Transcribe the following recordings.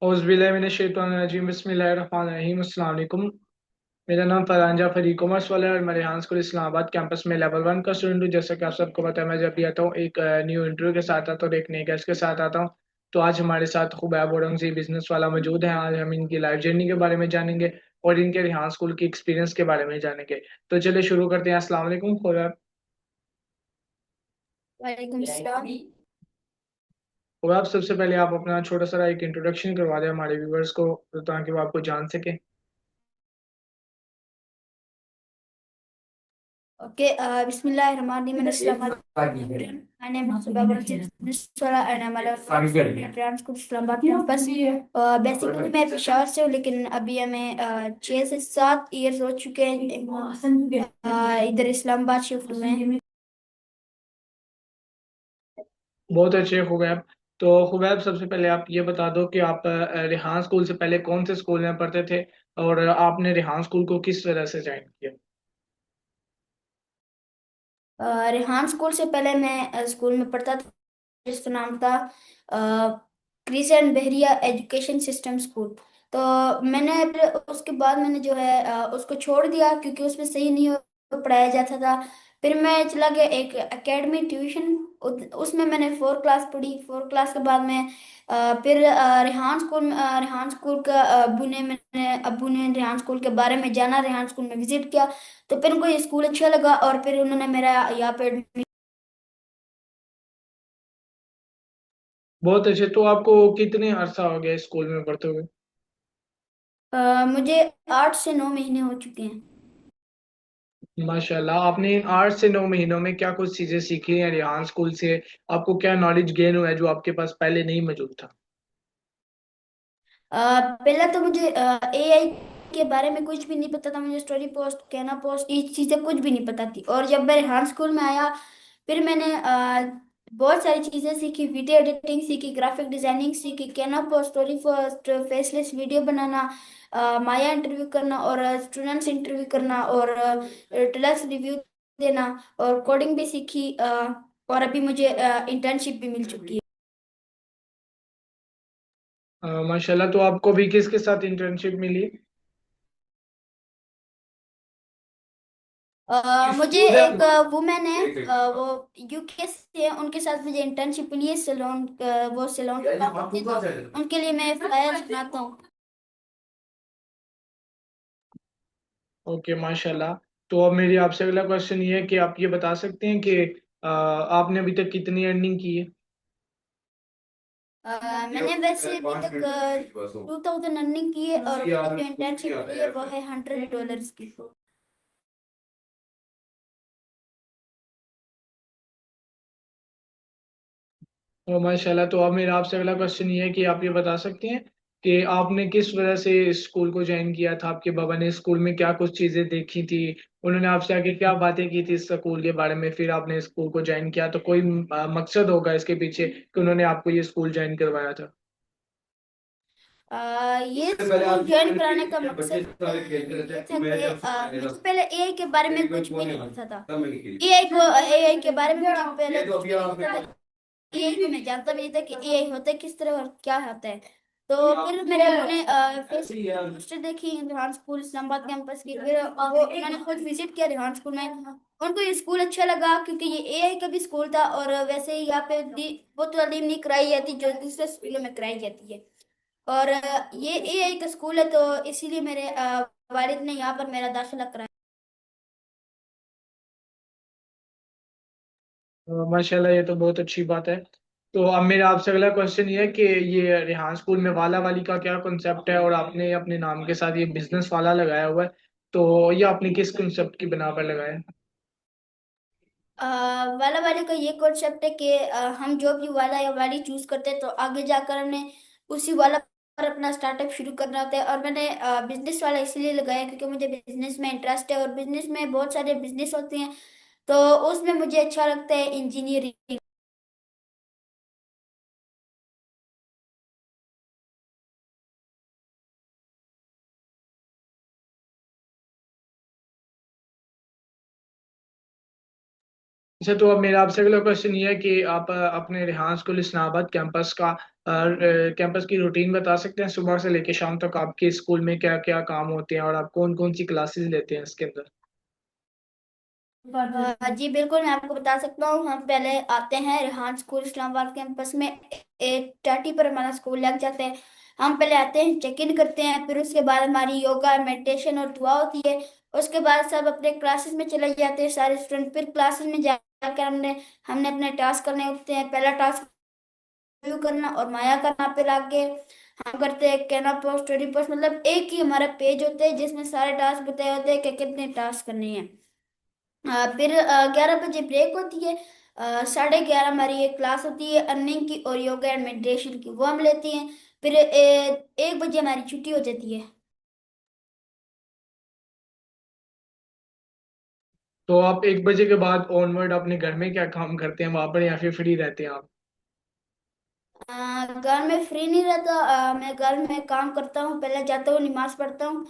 औज़ुबिल्लाहिमिनश्शैतानिर्रजीम बिस्मिल्लाहिर्रहमानिर्रहीम अस्सलाम वालेकुम। मेरा नाम फरहान जाफर ई कॉमर्स वाला है और मैं रेहान स्कूल इस्लामाबाद कैंपस में लेवल 1 का स्टूडेंट हूँ। जैसा कि आप सबको पता है, मैं जब भी आता हूँ एक न्यू इंटरव्यू के साथ आता हूँ और एक नए गेस्ट के साथ आता हूँ। तो आज हमारे साथ खुबैब औरंगज़ेब बिजनेस वाला मौजूद है। आज हम इनकी लाइफ जर्नी के बारे में जानेंगे और इनके रेहान स्कूल की एक्सपीरियंस के बारे में जानेंगे। तो चलिए शुरू करते हैं। अस्सलाम वालेकुम खुबैब। वालेकुम सलाम। खुबैब, सबसे पहले आप अपना छोटा सा एक इंट्रोडक्शन करवा दें हमारे व्यूवर्स को, ताकि वो आपको जान सकें। ओके, बिस्मिल्लाहिर्रहमानिर्रहीम। अस्सलाम वालेकुम। My name is Subaba Niswala and I'm a trans school Islamabad campus। Basically मैं पेशावर से हूँ, लेकिन अभी हमें 6 से 7 ईयर्स हो चुके हैं इधर इस्लामाबाद शिफ्ट में। बहुत अच्छे खुबैब। तो खुबैब, सबसे पहले आप ये बता दो कि आप रेहान स्कूल से पहले कौन से स्कूल में पढ़ते थे और आपने रेहान स्कूल को किस वजह से ज्वाइन किया। रेहान स्कूल से पहले मैं स्कूल में पढ़ता था जिसका नाम था Chris and Bahria education system school. तो मैंने फिर उसके बाद मैंने जो है उसको छोड़ दिया क्योंकि उसमें सही नहीं पढ़ाया जाता था। फिर मैं चला गया एक एकेडमी ट्यूशन। उसमें मैंने 4 क्लास पढ़ी। 4 क्लास के बाद मैं फिर रेहान स्कूल का अब्बू ने रेहान स्कूल के बारे में जाना, रेहान स्कूल में विजिट किया। तो फिर उनको ये स्कूल अच्छा लगा और फिर उन्होंने मेरा यहाँ पे बहुत अच्छे। तो आपको कितने अरसा हो गया इस स्कूल में पढ़ते हुए। मुझे 8 से 9 महीने हो चुके हैं। माशाल्लाह, आपने इन 8 से 9 महीनों में क्या कुछ चीजें सीखी हैं रेहान स्कूल से। आपको क्या नॉलेज गेन हुआ है जो आपके पास पहले नहीं मौजूद था। पहले तो मुझे एआई के बारे में कुछ भी नहीं पता था। मुझे स्टोरी पोस्ट, कहना पोस्ट, ये चीजें कुछ भी नहीं पता थी। और जब मैं रेहान स्कूल में आया फिर मैंने बहुत सारी चीजें सीखी। वीडियो एडिटिंग सीखी, ग्राफिक डिजाइनिंग सीखी, कहना post, story post, faceless video बनाना, माया इंटरव्यू करना और स्टूडेंट्स इंटरव्यू करना और क्लास रिव्यू देना और कोडिंग भी सीखी। और अभी मुझे इंटर्नशिप भी मिल चुकी है। माशाल्लाह, तो आपको भी किसके साथ इंटर्नशिप मिली। मुझे एक वुमेन है, वो यूके से है, उनके साथ मुझे इंटर्नशिप मिली है सैलून। वो सैलून उनके लिए मैं फ्लायर्स बनाता हूँ। ओके, माशाल्लाह। तो अब मेरी आपसे अगला क्वेश्चन ये है कि आप ये बता सकते हैं कि आपने अभी तक कितनी अर्निंग की है। मैंने वैसे अभी तक 2000 अर्निंग की है और जो इंटर्नशिप की है वो है $100 की। माशाल्लाह, तो अब मेरा आपसे अगला क्वेश्चन ये है कि आप ये बता सकते हैं कि आपने किस वजह से इस स्कूल को ज्वाइन किया था। आपके बाबा ने स्कूल में क्या कुछ चीजें देखी थी, उन्होंने आपसे आगे क्या बातें की थी इस स्कूल के बारे में, फिर आपने इस स्कूल को ज्वाइन किया। तो कोई मकसद होगा इसके पीछे कि उन्होंने आपको ये स्कूल ज्वाइन करवाया था। ये स्कूल ज्वाइन कराने का मकसद ये था कि मुझे पहले एआई के बारे में कुछ भी नहीं पता था। एआई के बारे में मुझे पहले कुछ भी नहीं पता था। एआई को मैं जानता भी नहीं था कि एआई होता है किस तरह और क्या होता है। तो फिर मैंने अपने फेसबुक पोस्टर देखी रेहान स्कूल इस्लामाबाद कैंपस की। फिर वो मैंने खुद विजिट किया रेहान स्कूल में। उनको ये स्कूल अच्छा लगा क्योंकि ये एआई का भी स्कूल था और वैसे ही यहाँ पे वो तालीम नहीं कराई जाती जो दूसरे स्कूलों में कराई जाती है। और ये एआई का स्कूल है तो इसीलिए मेरे वालिद ने यहाँ पर मेरा दाखिला कराया। माशाल्लाह, ये तो बहुत अच्छी बात है। तो अब मेरा आपसे अगला क्वेश्चन ये है कि ये रेहान स्कूल में वाला वाली का क्या कॉन्सेप्ट है और आपने अपने नाम के साथ ये बिजनेस वाला लगाया हुआ है। तो ये आपने किस कॉन्सेप्ट की बिना पर लगाया है। वाला वाले का ये कॉन्सेप्ट है कि हम जो भी वाला या वाली चूज करते हैं तो आगे जाकर हमने उसी वाला पर अपना स्टार्टअप शुरू करना होता है। और मैंने बिजनेस वाला इसलिए लगाया क्योंकि मुझे बिजनेस में इंटरेस्ट है और बिजनेस में बहुत सारे बिजनेस होते हैं। तो उसमें मुझे अच्छा लगता है इंजीनियरिंग। अच्छा, तो अब मेरा आपसे अगला क्वेश्चन ये है कि आप अपने रेहान स्कूल इस्लामाबाद कैंपस का कैंपस की रूटीन बता सकते हैं, सुबह से लेकर शाम तक आपके स्कूल में क्या क्या काम होते हैं और आप कौन कौन सी क्लासेस लेते हैं इसके अंदर। जी बिल्कुल, मैं आपको बता सकता हूँ। हम पहले आते हैं रेहान स्कूल इस्लामाबाद कैंपस में। 8:30 पर हमारा स्कूल लग जाता है। हम पहले आते हैं, चेक इन करते हैं, फिर उसके बाद हमारी योगा मेडिटेशन और दुआ होती है। उसके बाद सब अपने क्लासेस में चले जाते हैं सारे स्टूडेंट। फिर क्लासेस में जाकर हमने हमने अपने टास्क करने होते हैं। पहला टास्क रिव्यू करना और माया करना। फिर आगे हम करते हैं कैना पोस्ट, स्टडी पोस्ट, मतलब एक ही हमारा पेज होता है जिसमें सारे टास्क बताए होते हैं कि कितने टास्क करने हैं। फिर 11 बजे ब्रेक होती है। 11:30 हमारी एक क्लास होती है अर्निंग की और योगा एंड मेडिटेशन की, वो हम लेते हैं। फिर 1 बजे हमारी छुट्टी हो जाती है। तो आप 1 बजे के बाद ऑनवर्ड अपने घर में क्या काम करते हैं वहां पर, या फिर फ्री रहते हैं आप। घर में फ्री नहीं रहता। मैं घर में काम करता हूँ। पहले जाता हूँ, नमाज पढ़ता हूँ,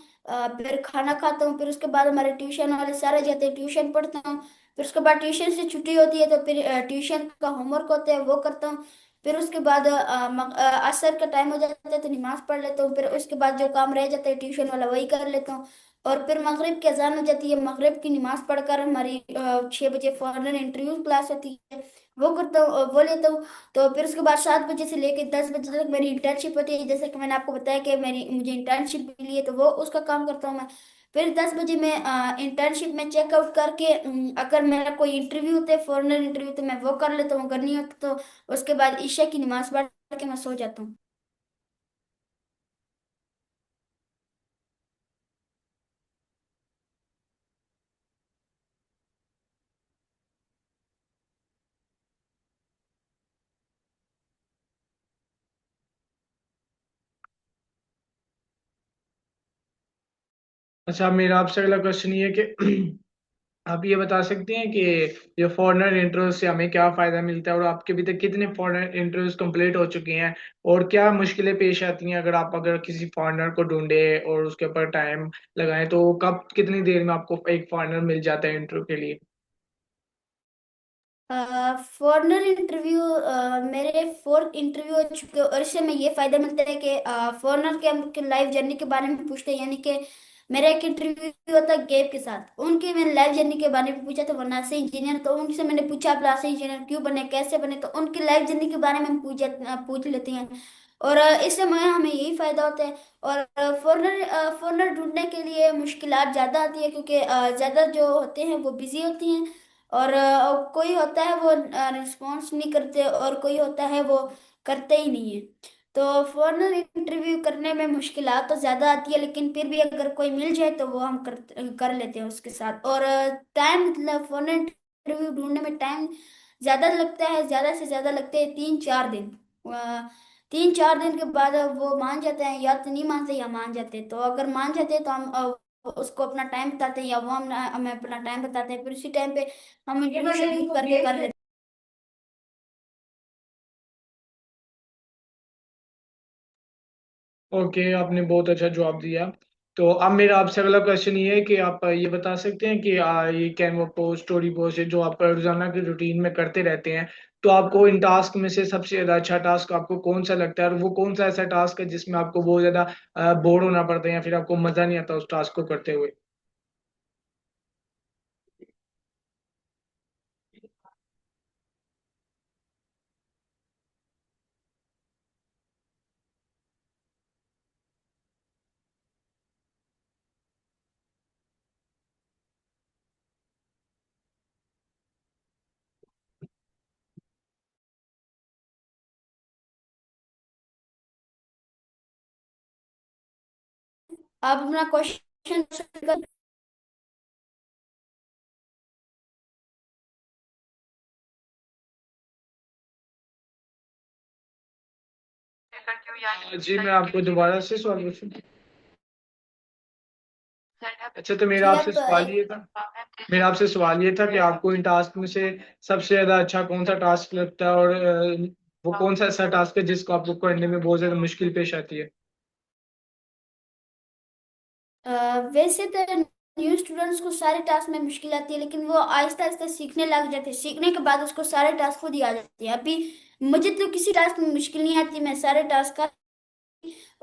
फिर खाना खाता हूँ। फिर उसके बाद हमारे ट्यूशन वाले सारे जाते हैं, ट्यूशन पढ़ता हूँ। फिर उसके बाद ट्यूशन से छुट्टी होती है तो फिर ट्यूशन का होमवर्क होता है, वो करता हूँ। फिर उसके बाद असर का टाइम हो जाता है तो नमाज पढ़ लेता हूँ। फिर उसके बाद जो काम रह जाता है ट्यूशन वाला वही कर लेता हूँ। और फिर मगरिब की अजान हो जाती है। मगरिब की नमाज पढ़कर हमारी 6 बजे फॉरनर इंटरव्यू क्लास होती है, वो करता हूँ, वो लेता हूँ। तो फिर उसके बाद 7 बजे से लेकर 10 बजे तक मेरी इंटर्नशिप होती है। जैसे कि मैंने आपको बताया कि मुझे इंटर्नशिप मिली है, तो वो उसका काम करता हूँ मैं। फिर 10 बजे मैं इंटर्नशिप में चेकआउट करके अगर मेरा कोई इंटरव्यू होता है, फॉरनर इंटरव्यू, तो मैं वो कर लेता हूँ। अगर नहीं होता तो उसके बाद ईशा की नमाज पढ़ के मैं सो जाता हूँ। अच्छा, मेरा आपसे अगला क्वेश्चन ये है कि आप ये बता सकते हैं कि ये फॉरेनर इंटरव्यू से हमें क्या फायदा मिलता है, और आपके अभी तक कितने फॉरेनर इंटरव्यूज कंप्लीट हो चुके हैं, और क्या मुश्किलें पेश आती हैं अगर किसी फॉरेनर को ढूंढे और उसके ऊपर टाइम लगाएं, तो कब कितनी देर में आपको एक फॉरेनर मिल जाता है इंटरव्यू के लिए। फॉरनर इंटरव्यू, मेरे 4 इंटरव्यू हो चुके हैं और इससे हमें ये फायदा मिलता है कि फॉरनर के हम लाइफ जर्नी के बारे में पूछते हैं। यानी कि मेरा एक इंटरव्यू होता है गैप के साथ, उनके मैंने लाइफ जर्नी के बारे में पूछा था। वो नासा इंजीनियर, तो उनसे मैंने पूछा आप नासा इंजीनियर क्यों बने, कैसे बने, तो उनकी लाइफ जर्नी के बारे में हम पूछ लेते हैं। और इससे हमें हमें यही फायदा होता है। और फॉरनर ढूंढने के लिए मुश्किलात ज़्यादा आती है क्योंकि ज़्यादा जो होते हैं वो बिजी होती हैं। और कोई होता है वो रिस्पॉन्स नहीं करते और कोई होता है वो करते ही नहीं है। तो फॉरनर इंटरव्यू करने में मुश्किलात तो ज़्यादा आती है, लेकिन फिर भी अगर कोई मिल जाए तो वो हम कर लेते हैं उसके साथ। और टाइम, मतलब फॉरनर इंटरव्यू ढूंढने में टाइम ज़्यादा लगता है, ज़्यादा से ज़्यादा लगते हैं 3-4 दिन। 3-4 दिन के बाद वो मान जाते हैं, या तो नहीं मानते या मान जाते हैं। तो अगर मान जाते हैं तो हम उसको अपना टाइम बताते हैं, या वो हमें अपना टाइम बताते हैं। फिर उसी टाइम पे हम इंटरव्यू शेड्यूल करके कर लेते ओके, आपने बहुत अच्छा जवाब दिया। तो अब मेरा आपसे अगला क्वेश्चन ये है कि आप ये बता सकते हैं कि ये कैनवा पोस्ट, स्टोरी पोस्ट, जो आप रोजाना की रूटीन में करते रहते हैं, तो आपको इन टास्क में से सबसे ज्यादा अच्छा टास्क आपको कौन सा लगता है, और वो कौन सा ऐसा टास्क है जिसमें आपको बहुत ज्यादा बोर होना पड़ता है या फिर आपको मजा नहीं आता उस टास्क को करते हुए। हैं। आप अपना क्वेश्चन कर। जी, मैं आपको दोबारा से सवाल पूछूं। अच्छा, तो मेरा जी आपसे आप सवाल ये था मेरा आपसे सवाल ये था कि आपको इन टास्क में से सबसे ज्यादा अच्छा कौन सा टास्क लगता है, और वो कौन सा ऐसा टास्क है जिसको आपको करने में बहुत ज्यादा मुश्किल पेश आती है। वैसे तो न्यू स्टूडेंट्स को सारे टास्क में मुश्किल आती है, लेकिन वो आहिस्ता आहिस्ता सीखने लग जाते हैं। सीखने के बाद उसको सारे टास्क खुद ही आ जाते हैं। अभी मुझे तो किसी टास्क में मुश्किल नहीं आती, मैं सारे टास्क का।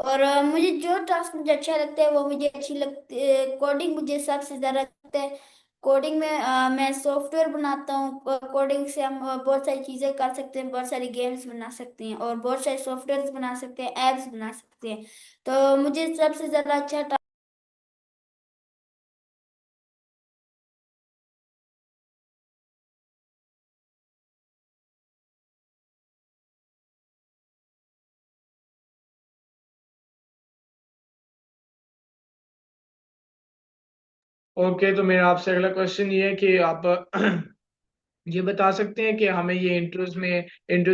और मुझे जो टास्क मुझे अच्छा लगता है वो मुझे अच्छी लगती है। कोडिंग मुझे सबसे ज्यादा लगता है। कोडिंग में मैं सॉफ्टवेयर बनाता हूँ। कोडिंग से हम बहुत सारी चीजें कर सकते हैं, बहुत सारी गेम्स बना सकते हैं और बहुत सारे सॉफ्टवेयर बना सकते हैं, एप्स बना सकते हैं। तो मुझे सबसे ज्यादा अच्छा ओके, तो मेरा आपसे अगला क्वेश्चन ये है कि आप ये बता सकते हैं कि हमें ये इंट्रो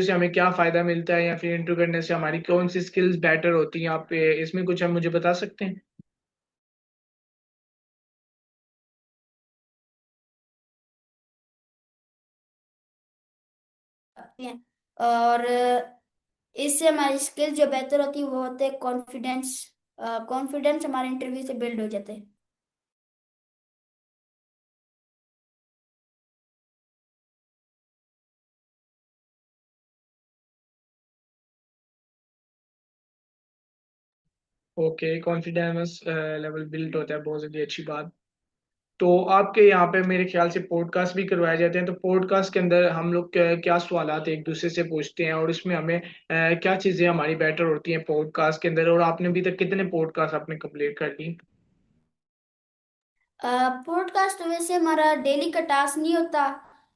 से हमें क्या फायदा मिलता है, या फिर इंट्रो करने से हमारी कौन सी स्किल्स बेटर होती हैं? आप इसमें कुछ हम मुझे बता सकते हैं? टास्क है। और इससे हमारी स्किल जो बेहतर होती है वो होते हैं कॉन्फिडेंस। कॉन्फिडेंस हमारे इंटरव्यू से बिल्ड हो जाते हैं। ओके, कॉन्फिडेंस लेवल बिल्ड होता है, बहुत ज़्यादा अच्छी बात। तो आपके यहाँ पे मेरे ख्याल से पॉडकास्ट भी करवाए जाते हैं, तो पॉडकास्ट के अंदर हम लोग क्या सवालात एक दूसरे से पूछते हैं, और इसमें हमें क्या चीज़ें हमारी बेटर होती हैं पॉडकास्ट के अंदर? और आपने अभी तक कितने पॉडकास्ट आपने कंप्लीट कर ली? पॉडकास्ट वैसे हमारा डेली का टास्क नहीं होता,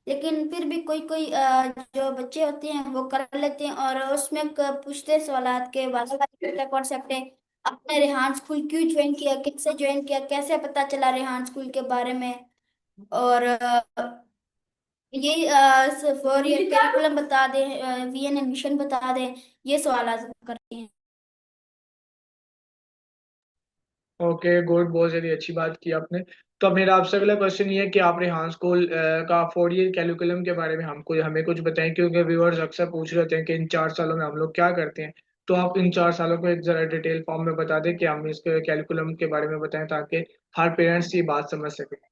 लेकिन फिर भी कोई कोई जो बच्चे होते हैं वो कर लेते हैं और उसमें पूछते हैं सवालात के बारे में, क्या कॉन्सेप्ट है, आपने रेहान स्कूल क्यों ज्वाइन किया, किससे ज्वाइन किया, कैसे पता चला रेहान स्कूल के बारे में। और ये 4 ईयर करिकुलम बता दें, वीएन मिशन बता दें, ये सवाल करते हैं। ओके, गुड, बहुत ज़्यादा अच्छी बात की आपने। तो अब मेरा आपसे अगला क्वेश्चन ये है कि आप रेहान स्कूल का 4 ईयर कैरिकुलम के बारे में हमको हमें कुछ बताएं, क्योंकि व्यूअर्स अक्सर पूछ रहे हैं कि इन 4 सालों में हम लोग क्या करते हैं। तो आप इन 4 सालों को एक ज़रा डिटेल फॉर्म में बता दें कि हम इसके कैरिकुलम के बारे में बताएं, ताकि हर पेरेंट्स ये बात समझ सके।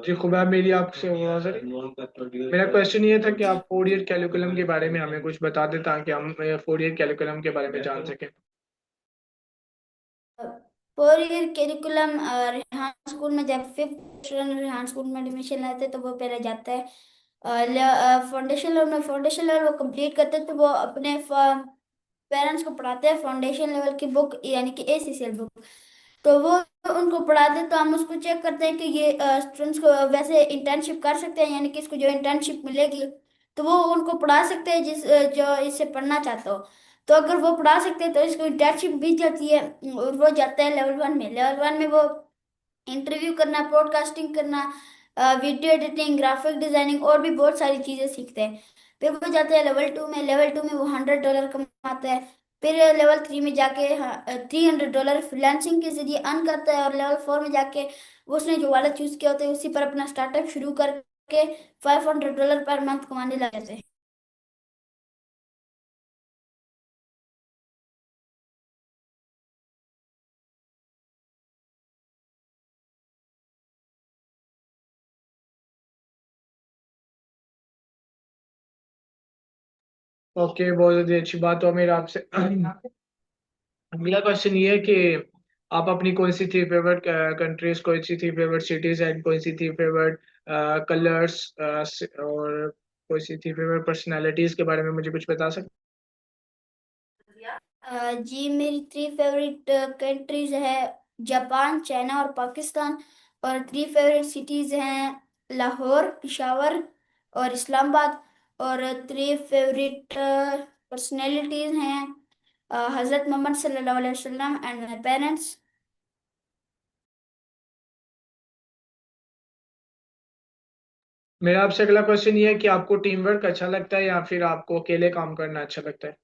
जी खुबैब, मेरी आपसे मेरा क्वेश्चन ये था कि आप 4 ईयर कैरिकुलम के बारे में हमें कुछ बता दें, ताकि हम 4 ईयर कैरिकुलम के बारे में जान सकें। 4 ईयर करिकुलम रेहान स्कूल में जब 5th रेहान स्कूल में एडमिशन लेते हैं तो वो पहले जाता है फाउंडेशन लेवल में। फाउंडेशन लेवल वो कंप्लीट करते हैं तो वो अपने पेरेंट्स को पढ़ाते हैं फाउंडेशन लेवल की बुक, यानी कि एसीसीएल बुक। तो वो उनको पढ़ाते हैं, तो हम उसको चेक करते हैं कि ये स्टूडेंट्स को वैसे इंटर्नशिप कर सकते हैं, यानी कि इसको जो इंटर्नशिप मिलेगी तो वो उनको पढ़ा सकते हैं जो इससे पढ़ना चाहता हो। तो अगर वो पढ़ा सकते हैं तो इसको इंटर्नशिप भी जाती है। और वो जाता है लेवल 1 में। लेवल 1 में वो इंटरव्यू करना, पॉडकास्टिंग करना, वीडियो एडिटिंग, ग्राफिक डिजाइनिंग और भी बहुत सारी चीजें सीखते हैं। फिर वो जाते हैं लेवल 2 में। लेवल 2 में वो $100 कमाता है। फिर लेवल 3 में जाके $300 फ्रीलांसिंग के जरिए अर्न करता है। और लेवल 4 में जाके वो उसने जो वाला चूज किया होता है उसी पर अपना स्टार्टअप शुरू करके $500 पर मंथ कमाने लग जाते हैं। ओके, बहुत ज़्यादा अच्छी बात। तो मेरा आपसे अगला क्वेश्चन ये है कि आप अपनी कौन सी थी फेवरेट कंट्रीज, कौन सी थी फेवरेट सिटीज, एंड कौन सी थी फेवरेट कलर्स, और कौन सी थी फेवरेट पर्सनालिटीज के बारे में मुझे कुछ बता सकते जी, मेरी 3 फेवरेट कंट्रीज है जापान, चाइना और पाकिस्तान। और 3 फेवरेट सिटीज हैं लाहौर, पिशावर और इस्लामाबाद। और 3 फेवरेट पर्सनैलिटीज हैं हज़रत मोहम्मद सल्लल्लाहु अलैहि वसल्लम एंड माय पेरेंट्स। मेरा आपसे अगला क्वेश्चन ये है कि आपको टीम वर्क अच्छा लगता है या फिर आपको अकेले काम करना अच्छा लगता है?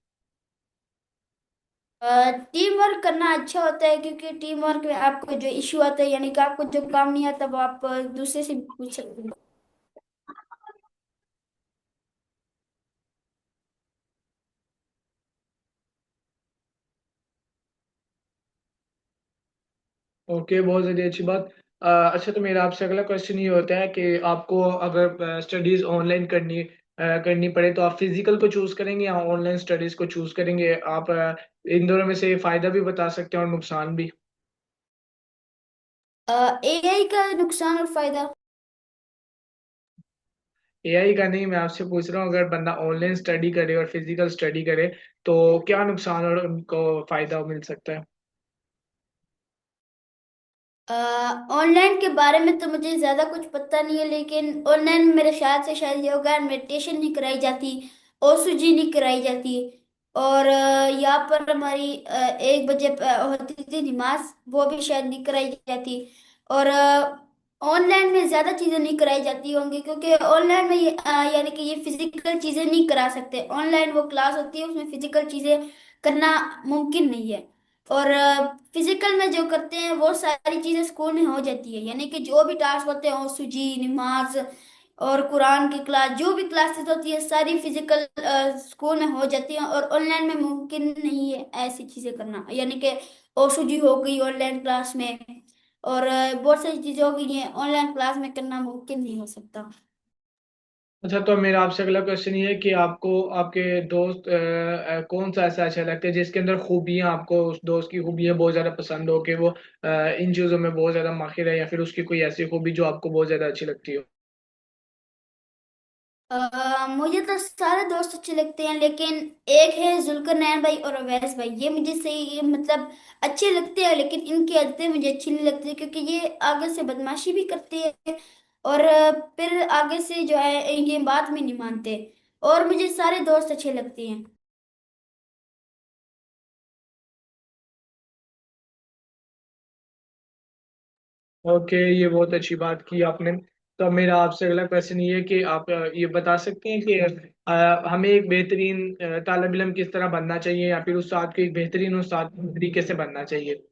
टीम वर्क करना अच्छा होता है, क्योंकि टीम वर्क में आपको जो इश्यू आता है, यानी कि आपको जो काम नहीं आता वो आप दूसरे से भी पूछ सकते हैं। ओके, बहुत ज़्यादा अच्छी बात। अच्छा, तो मेरा आपसे अगला क्वेश्चन ये होता है कि आपको अगर स्टडीज़ ऑनलाइन करनी पड़े तो आप फिजिकल को चूज़ करेंगे या ऑनलाइन स्टडीज़ को चूज़ करेंगे? आप इन दोनों में से फ़ायदा भी बता सकते हैं और नुकसान भी। एआई का नुकसान और फायदा। एआई का नहीं, मैं आपसे पूछ रहा हूँ अगर बंदा ऑनलाइन स्टडी करे और फिजिकल स्टडी करे तो क्या नुकसान और उनको फ़ायदा मिल सकता है? ऑनलाइन के बारे में तो मुझे ज्यादा कुछ पता नहीं है, लेकिन ऑनलाइन में मेरे ख्याल से शायद योगा एंड मेडिटेशन नहीं कराई जाती, ओसुजी नहीं कराई जाती, और यहाँ पर हमारी 1 बजे होती थी नमाज, वो भी शायद नहीं कराई जाती। और ऑनलाइन में ज्यादा चीजें नहीं कराई जाती होंगी, क्योंकि ऑनलाइन में यानी कि ये फिजिकल चीजें नहीं करा सकते। ऑनलाइन वो क्लास होती है, उसमें फिजिकल चीजें करना मुमकिन नहीं है। और फिजिकल में जो करते हैं वो सारी चीजें स्कूल में हो जाती है, यानी कि जो भी टास्क होते हैं, सुजी, नमाज और कुरान की क्लास, जो भी क्लासेस होती है सारी फिजिकल स्कूल में हो जाती है। और ऑनलाइन में मुमकिन नहीं है ऐसी चीजें करना, यानी कि ओसुजी हो गई ऑनलाइन क्लास में, और बहुत सारी चीजें हो गई हैं ऑनलाइन क्लास में करना मुमकिन नहीं हो सकता। अच्छा, तो मेरा आपसे अगला क्वेश्चन ये है कि आपको आपके दोस्त कौन सा ऐसा अच्छा लगता है जिसके अंदर खूबियां, आपको उस दोस्त की खूबियां बहुत ज्यादा पसंद हो कि वो इन चीजों में बहुत ज्यादा माहिर है, या फिर उसकी कोई ऐसी खूबी जो आपको बहुत ज्यादा अच्छी लगती हो? मुझे तो सारे दोस्त अच्छे लगते हैं, लेकिन एक है जुल्करनैन भाई और अवैस भाई, ये मुझे सही मतलब अच्छे लगते हैं, लेकिन इनकी आदतें मुझे अच्छी नहीं लगती, क्योंकि ये आगे से बदमाशी भी करते हैं, और फिर आगे से जो है ये बात में नहीं मानते। और मुझे सारे दोस्त अच्छे लगते हैं। ओके, ये बहुत अच्छी बात की आपने। तो अब मेरा आपसे अगला क्वेश्चन ये है कि आप ये बता सकते हैं कि हमें एक बेहतरीन तालिब इल्म किस तरह बनना चाहिए, या फिर उस्ताद को एक बेहतरीन उस्ताद किस तरीके से बनना चाहिए?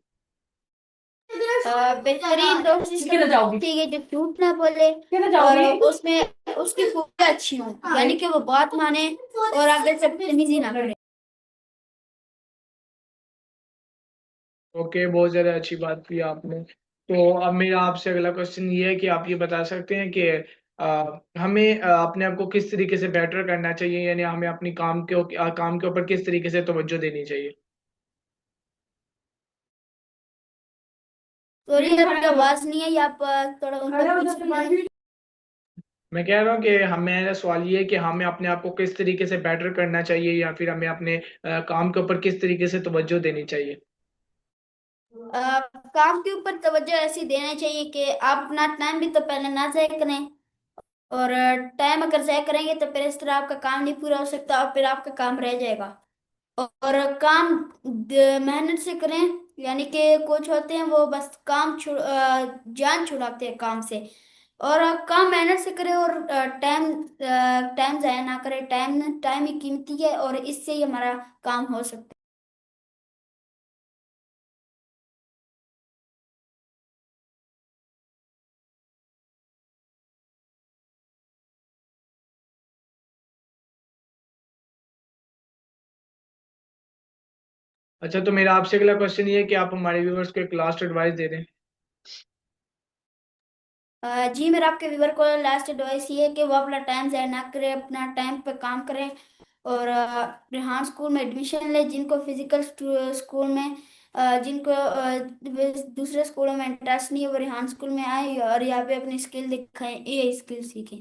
बेहतरीन दोस्त किधर जाओगी, ठीक है, जो झूठ ना बोले, किधर जाओगी, और उसमें उसकी खूबियां अच्छी हों, यानी कि वो बात माने और आगे से बदतमीजी ना करे। ओके, बहुत ज़्यादा अच्छी बात की आपने। तो अब मेरा आपसे अगला क्वेश्चन ये है कि आप ये बता सकते हैं कि हमें अपने आप को किस तरीके से बेटर करना चाहिए, यानी हमें अपनी काम के ऊपर किस तरीके से तवज्जो देनी चाहिए? सॉरी, आपकी आवाज नहीं है, आप थोड़ा ऊपर पूछिए। मैं कह रहा हूँ कि मेरा सवाल ये है कि हमें अपने आप को किस तरीके से बेटर करना चाहिए, या फिर हमें अपने काम के ऊपर किस तरीके से तवज्जो देनी चाहिए? काम के ऊपर तवज्जो ऐसी देना चाहिए कि आप अपना टाइम भी तो पहले ना ज़ाया करें, और टाइम अगर ज़ाया करेंगे तो फिर इस तरह आपका काम नहीं पूरा हो सकता, और फिर आपका काम रह जाएगा। और काम मेहनत से करें, यानी कि कुछ होते हैं वो बस जान छुड़ाते हैं काम से। और काम मेहनत से करें, और टाइम टाइम ज़ाया ना करें, टाइम टाइम ही कीमती है, और इससे ही हमारा काम हो सकता अच्छा, तो मेरा आपसे अगला क्वेश्चन ये है कि आप हमारे व्यूवर्स को एक लास्ट एडवाइस दे दें। है। जी, मेरा आपके व्यूवर को लास्ट एडवाइस ये है कि वो अपना टाइम ज़ाया ना करें, अपना टाइम पे काम करें, और रेहान स्कूल में एडमिशन ले, जिनको फिजिकल स्कूल में जिनको दूसरे स्कूलों में इंटरेस्ट नहीं है, वो रेहान स्कूल में आए और यहाँ पे अपनी स्किल दिखाएं, ये स्किल सीखें।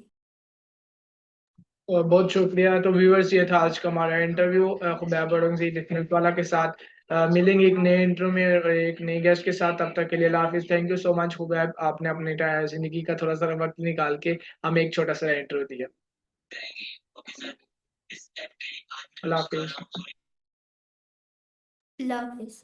और बहुत शुक्रिया। तो व्यूअर्स, ये था आज का हमारा इंटरव्यू खुबैब औरंगजेब लिखने वाला के साथ। मिलेंगे एक नए इंटरव्यू में और एक नए गेस्ट के साथ। तब तक के लिए अल्लाह हाफिज। Thank you so much Khubaib, आपने अपने जिंदगी का थोड़ा सा वक्त निकाल के हमें एक छोटा सा इंटरव्यू दिया। अल्लाह हाफिज। अल्लाह हाफिज।